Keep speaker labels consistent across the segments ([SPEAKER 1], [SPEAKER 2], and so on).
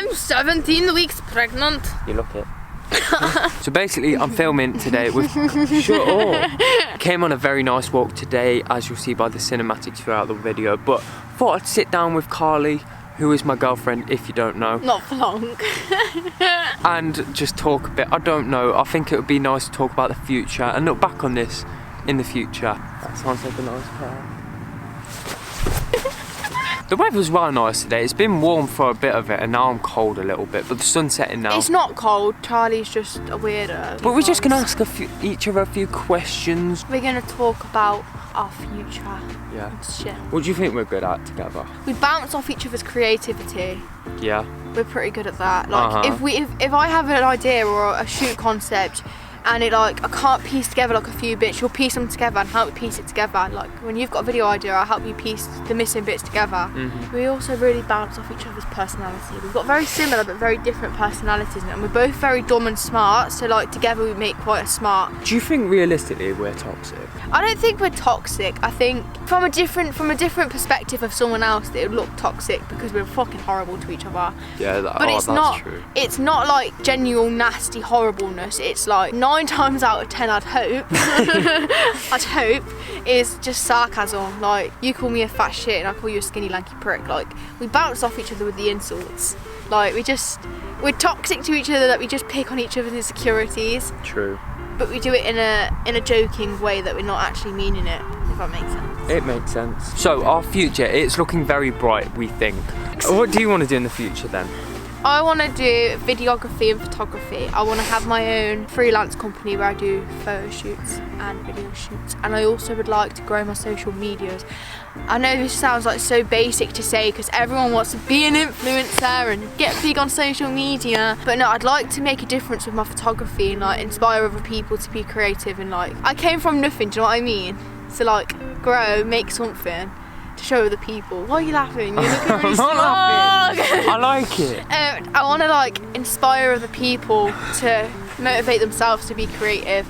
[SPEAKER 1] I'm 17 weeks pregnant.
[SPEAKER 2] You look it. So basically I'm filming today with shut up. Came on a very nice walk today, as you'll see by the cinematics throughout the video, but thought I'd sit down with Carly, who is my girlfriend if you don't know.
[SPEAKER 1] Not for long.
[SPEAKER 2] And just talk a bit. I don't know, I think it would be nice to talk about the future and look back on this in the future. That sounds like a nice car. The weather's well nice today. It's been warm for a bit of it and now I'm cold a little bit, but the sun's setting now.
[SPEAKER 1] It's not cold, Charlie's just a weirdo.
[SPEAKER 2] But we're just going to ask each other a few questions.
[SPEAKER 1] We're going to talk about our future.
[SPEAKER 2] Yeah.
[SPEAKER 1] And shit.
[SPEAKER 2] What do you think we're good at together?
[SPEAKER 1] We bounce off each other's creativity.
[SPEAKER 2] Yeah.
[SPEAKER 1] We're pretty good at that. Like if I have an idea or a shoot concept and it I can't piece together like a few bits, you'll piece them together and help me piece it together. Like when you've got a video idea, I'll help you piece the missing bits together. We also really bounce off each other's personality. We've got very similar but very different personalities, and we're both very dumb and smart, so like together we make quite a smart.
[SPEAKER 2] Do you think realistically we're toxic?
[SPEAKER 1] I don't think we're toxic. I think from a different perspective of someone else, it would look toxic because we're fucking horrible to each other.
[SPEAKER 2] Yeah,
[SPEAKER 1] but
[SPEAKER 2] that's true.
[SPEAKER 1] It's not like genuine nasty horribleness. It's like 9 times out of 10, I'd hope, is just sarcasm. Like you call me a fat shit and I call you a skinny lanky prick. Like we bounce off each other with the insults. Like we're toxic to each other, that we just pick on each other's insecurities.
[SPEAKER 2] True.
[SPEAKER 1] But we do it in a joking way that we're not actually meaning it, if that makes sense.
[SPEAKER 2] It makes sense. So our future, it's looking very bright, we think. What do you want to do in the future then?
[SPEAKER 1] I want to do videography and photography. I want to have my own freelance company where I do photo shoots and video shoots. And I also would like to grow my social medias. I know this sounds like so basic to say because everyone wants to be an influencer and get big on social media. But no, I'd like to make a difference with my photography and like inspire other people to be creative and like, I came from nothing, do you know what I mean? So like grow, make something to show other people. Why are you laughing? You're looking really smug.
[SPEAKER 2] I like it.
[SPEAKER 1] I want to like inspire other people to motivate themselves to be creative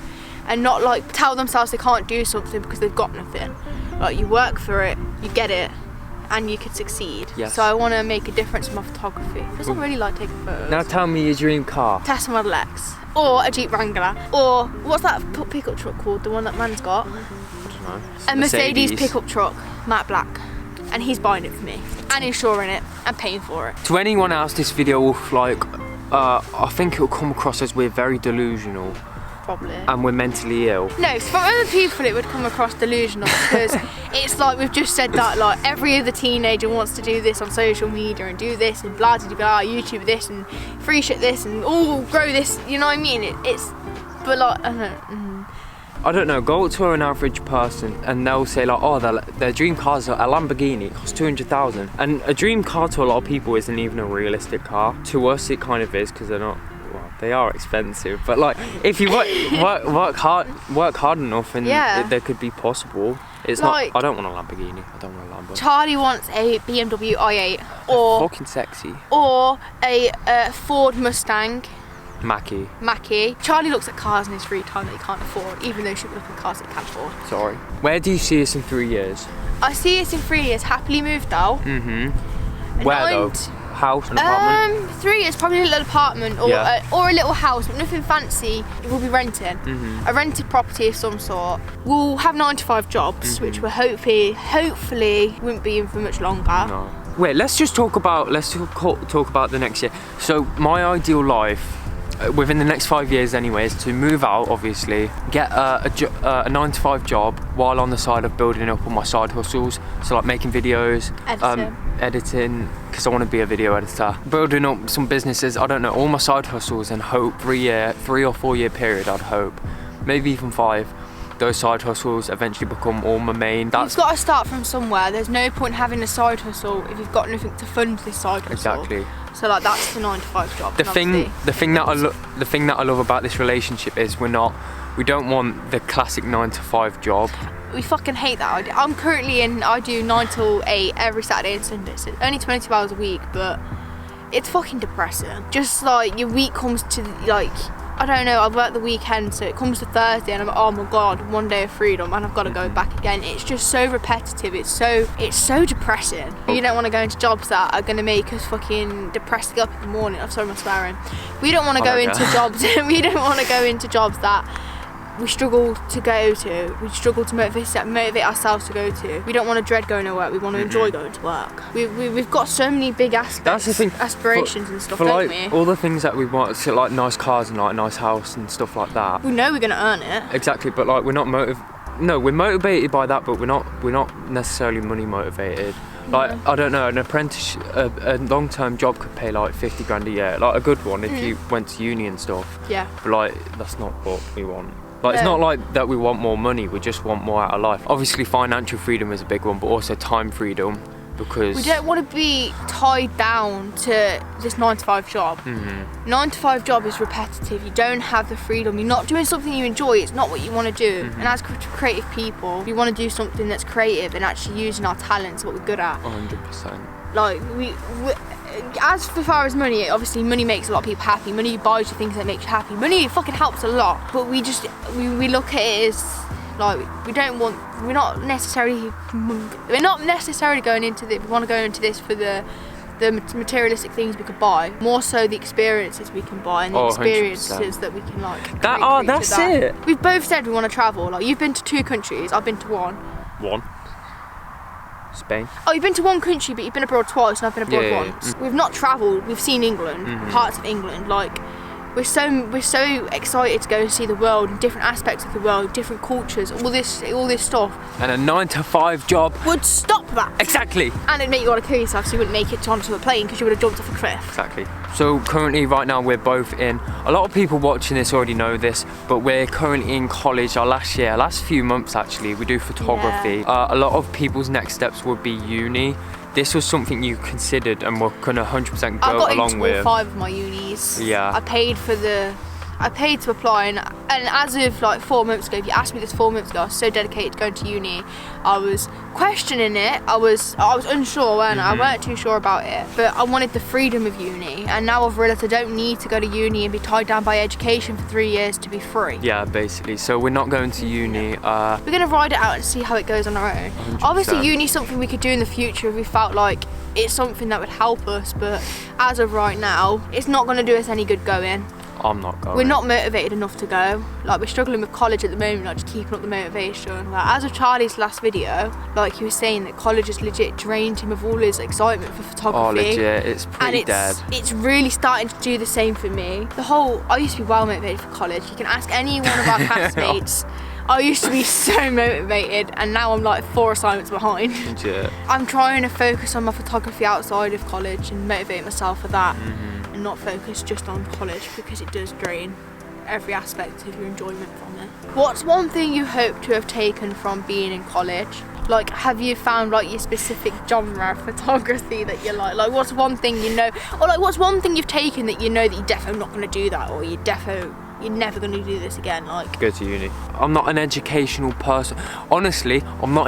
[SPEAKER 1] and not like tell themselves they can't do something because they've got nothing. Like you work for it, you get it, and you could succeed.
[SPEAKER 2] Yes.
[SPEAKER 1] So I want to make a difference in my photography. I just really like taking photos.
[SPEAKER 2] Now tell me your dream car.
[SPEAKER 1] Tesla Model X, or a Jeep Wrangler, or what's that pickup truck called? The one that man's got?
[SPEAKER 2] I don't know.
[SPEAKER 1] A Mercedes pickup truck, matte black. And he's buying it for me, and insuring it, and paying for it.
[SPEAKER 2] To anyone else, this video will I think it will come across as we're very delusional.
[SPEAKER 1] Probably.
[SPEAKER 2] And we're mentally ill.
[SPEAKER 1] No, from other people it would come across delusional because it's like we've just said that like every other teenager wants to do this on social media and do this and blah blah blah, YouTube this and free shit this and grow this, you know what I mean? It's but like
[SPEAKER 2] I don't know, go to an average person and they'll say like, oh, their dream car's a Lamborghini, it costs 200,000. And a dream car to a lot of people isn't even a realistic car. To us it kind of is because they're not, well, they are expensive. But like, if you work hard enough and they could be possible. It's like, not, I don't want a Lamborghini, I don't want a Lambo.
[SPEAKER 1] Charlie wants a BMW i8 or
[SPEAKER 2] fucking sexy.
[SPEAKER 1] Or a Ford Mustang.
[SPEAKER 2] Mackie.
[SPEAKER 1] Charlie looks at cars in his free time that he can't afford, even though he should look at cars that he can afford.
[SPEAKER 2] Sorry. Where do you see us in 3 years?
[SPEAKER 1] I see us in 3 years happily moved out.
[SPEAKER 2] Where though? House, an apartment?
[SPEAKER 1] 3 years, probably a little apartment or a little house, but nothing fancy. We'll be renting. A rented property of some sort. We'll have 9 to 5 jobs, which will hopefully won't be in for much longer.
[SPEAKER 2] No. Wait, let's talk about the next year. So my ideal life, within the next 5 years anyway, is to move out, obviously, get a 9 to 5 job while on the side of building up all my side hustles. So like making videos, editing, because I want to be a video editor, building up some businesses, I don't know, all my side hustles, and hope 3 or 4 year period, I'd hope, maybe even 5, those side hustles eventually become all my main.
[SPEAKER 1] You've got to start from somewhere. There's no point having a side hustle if you've got nothing to fund this side hustle.
[SPEAKER 2] Exactly.
[SPEAKER 1] So like that's the 9 to 5 job.
[SPEAKER 2] The thing that I love about this relationship is we don't want the classic 9 to 5 job.
[SPEAKER 1] We fucking hate that idea. I'm currently I do 9 till 8 every Saturday and Sunday. So it's only 22 hours a week, but it's fucking depressing. Just like your week comes to like I don't know, I've worked the weekend, so it comes to Thursday and I'm like, oh my god, one day of freedom and I've got to go back again. It's just so repetitive, it's so depressing. You don't want to go into jobs that are going to make us fucking depressed to get up in the morning. I'm sorry, I'm swearing. We don't want to go into jobs, we don't want to go into jobs that we struggle to go to. We struggle to motivate ourselves to go to. We don't want to dread going to work. We want to enjoy going to work. We've got so many big aspects,
[SPEAKER 2] that's the thing.
[SPEAKER 1] Aspirations and stuff,
[SPEAKER 2] for
[SPEAKER 1] don't
[SPEAKER 2] like,
[SPEAKER 1] we?
[SPEAKER 2] all the things that we want, so like nice cars and like a nice house and stuff like that.
[SPEAKER 1] We know we're going to earn it.
[SPEAKER 2] Exactly, but like we're not we're motivated by that, but we're not necessarily money motivated. Like, I don't know, an apprentice, a long-term job could pay like 50 grand a year, like a good one if you went to uni and stuff.
[SPEAKER 1] Yeah.
[SPEAKER 2] But like, that's not what we want. Like, it's not like that we want more money, we just want more out of life. Obviously financial freedom is a big one, but also time freedom, because
[SPEAKER 1] we don't want to be tied down to this 9-to-5 job. 9-to-5 job is repetitive, you don't have the freedom, you're not doing something you enjoy, it's not what you want to do. And as creative people, we want to do something that's creative and actually using our talents, what we're good at.
[SPEAKER 2] 100%.
[SPEAKER 1] Like, as far as money, obviously money makes a lot of people happy. Money buys you things that make you happy. Money fucking helps a lot, but we look at it as like we're not necessarily going into this. We want to go into this for the materialistic things we could buy, more so the experiences we can buy and the experiences
[SPEAKER 2] 100%.
[SPEAKER 1] That we can like.
[SPEAKER 2] That's it.
[SPEAKER 1] We've both said we want to travel. Like, you've been to 2 countries, I've been to 1.
[SPEAKER 2] Spain.
[SPEAKER 1] Oh, you've been to 1 country, but you've been abroad twice, and I've been abroad once. We've not travelled. We've seen England, parts of England. Like, we're so excited to go and see the world, and different aspects of the world, different cultures, all this stuff.
[SPEAKER 2] And a 9-to-5 job
[SPEAKER 1] would stop that.
[SPEAKER 2] Exactly.
[SPEAKER 1] And it'd make you want to kill yourself, so you wouldn't make it onto a plane because you would have jumped off a cliff.
[SPEAKER 2] Exactly. So currently, right now, we're both in. A lot of people watching this already know this, but we're currently in college. Our last few months actually, we do photography. A lot of people's next steps would be uni. This was something you considered and were gonna 100% go along with.
[SPEAKER 1] I got into all 5 of my unis.
[SPEAKER 2] Yeah.
[SPEAKER 1] I paid to apply, and as of like 4 months ago, if you asked me this 4 months ago, I was so dedicated to going to uni. I was questioning it. I was unsure, weren't I? I weren't too sure about it, but I wanted the freedom of uni, and now I've realised I don't need to go to uni and be tied down by education for 3 years to be free.
[SPEAKER 2] Yeah, basically. So we're not going to uni.
[SPEAKER 1] We're gonna ride it out and see how it goes on our own.
[SPEAKER 2] 100%.
[SPEAKER 1] Obviously, uni's something we could do in the future if we felt like it's something that would help us, but as of right now, it's not gonna do us any good going.
[SPEAKER 2] I'm not going.
[SPEAKER 1] We're not motivated enough to go. Like, we're struggling with college at the moment, like just keeping up the motivation. Like, as of Charlie's last video, like he was saying that college has legit drained him of all his excitement for photography.
[SPEAKER 2] Oh, legit, it's pretty dead.
[SPEAKER 1] It's really starting to do the same for me. I used to be well motivated for college. You can ask any one of our classmates. I used to be so motivated, and now I'm like 4 assignments behind.
[SPEAKER 2] Yeah.
[SPEAKER 1] I'm trying to focus on my photography outside of college and motivate myself for that. And not focus just on college, because it does drain every aspect of your enjoyment from it. What's one thing you hope to have taken from being in college? Like, have you found like your specific genre of photography that you like? Like, what's one thing you know, or like what's one thing you've taken that you know that you're definitely not going to do that, or you're never going to do this again? Like,
[SPEAKER 2] go to uni. I'm not an educational person. Honestly, I'm not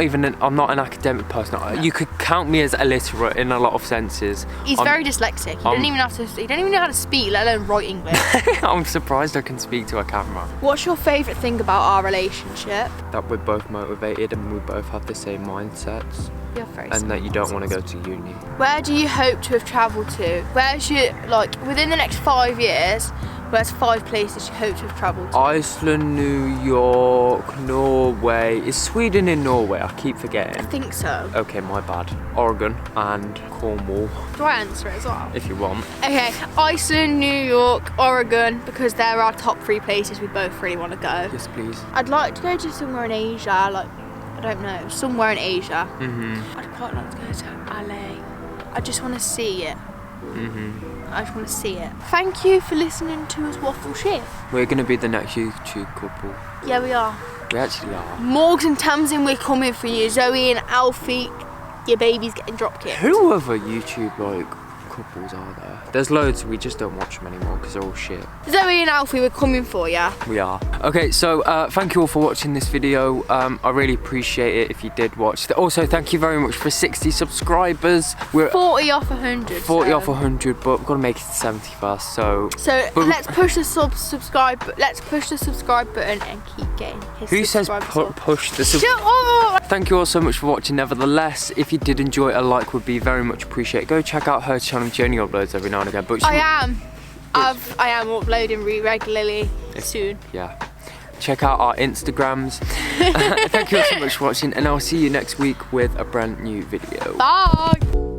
[SPEAKER 2] an academic person. No. You could count me as illiterate in a lot of senses.
[SPEAKER 1] He's very dyslexic. He don't even know how to speak, let alone write English.
[SPEAKER 2] I'm surprised I can speak to a camera.
[SPEAKER 1] What's your favourite thing about our relationship?
[SPEAKER 2] That we're both motivated and we both have the same mindsets.
[SPEAKER 1] You're very
[SPEAKER 2] and
[SPEAKER 1] smart.
[SPEAKER 2] that you don't want to go to uni.
[SPEAKER 1] Where do you hope to have travelled to? Where's your, like, within the next 5 years, where's 5 places you hope to have travelled to?
[SPEAKER 2] Iceland, New York, Norway. Is Sweden in Norway? I keep forgetting.
[SPEAKER 1] I think so.
[SPEAKER 2] Okay, my bad. Oregon and Cornwall.
[SPEAKER 1] Do I answer it as well?
[SPEAKER 2] If you want.
[SPEAKER 1] Okay, Iceland, New York, Oregon, because they're our top 3 places we both really want to go.
[SPEAKER 2] Yes, please.
[SPEAKER 1] I'd like to go to somewhere in Asia, like, I don't know, somewhere in Asia. I'd quite like to go to LA. I just want to see it. I just want to see it. Thank you for listening to us waffle shit.
[SPEAKER 2] We're going to be the next YouTube couple.
[SPEAKER 1] Yeah, we are.
[SPEAKER 2] We actually are.
[SPEAKER 1] Morgs and Tamsin, we're coming for you. Zoe and Alfie, your baby's getting drop kicked.
[SPEAKER 2] Who other YouTube, like, couples are there? There's loads, we just don't watch them anymore because they're all shit.
[SPEAKER 1] Zoe and Alfie, we're coming for ya.
[SPEAKER 2] We are. Okay, so thank you all for watching this video. I really appreciate it if you did watch. Also, thank you very much for 60 subscribers. We're
[SPEAKER 1] 40 off 100.
[SPEAKER 2] 40 off 100, but we've got to make it to 70 first. So
[SPEAKER 1] let's push the subscribe. Let's push the subscribe button and keep getting his
[SPEAKER 2] who says push the subscribe?
[SPEAKER 1] Shut up!
[SPEAKER 2] Thank you all so much for watching. Nevertheless, if you did enjoy, a like would be very much appreciated. Go check out her channel. She only uploads every now and again, but
[SPEAKER 1] I am uploading regularly soon.
[SPEAKER 2] Yeah. Check out our Instagrams. Thank you all so much for watching, and I'll see you next week with a brand new video.
[SPEAKER 1] Bye!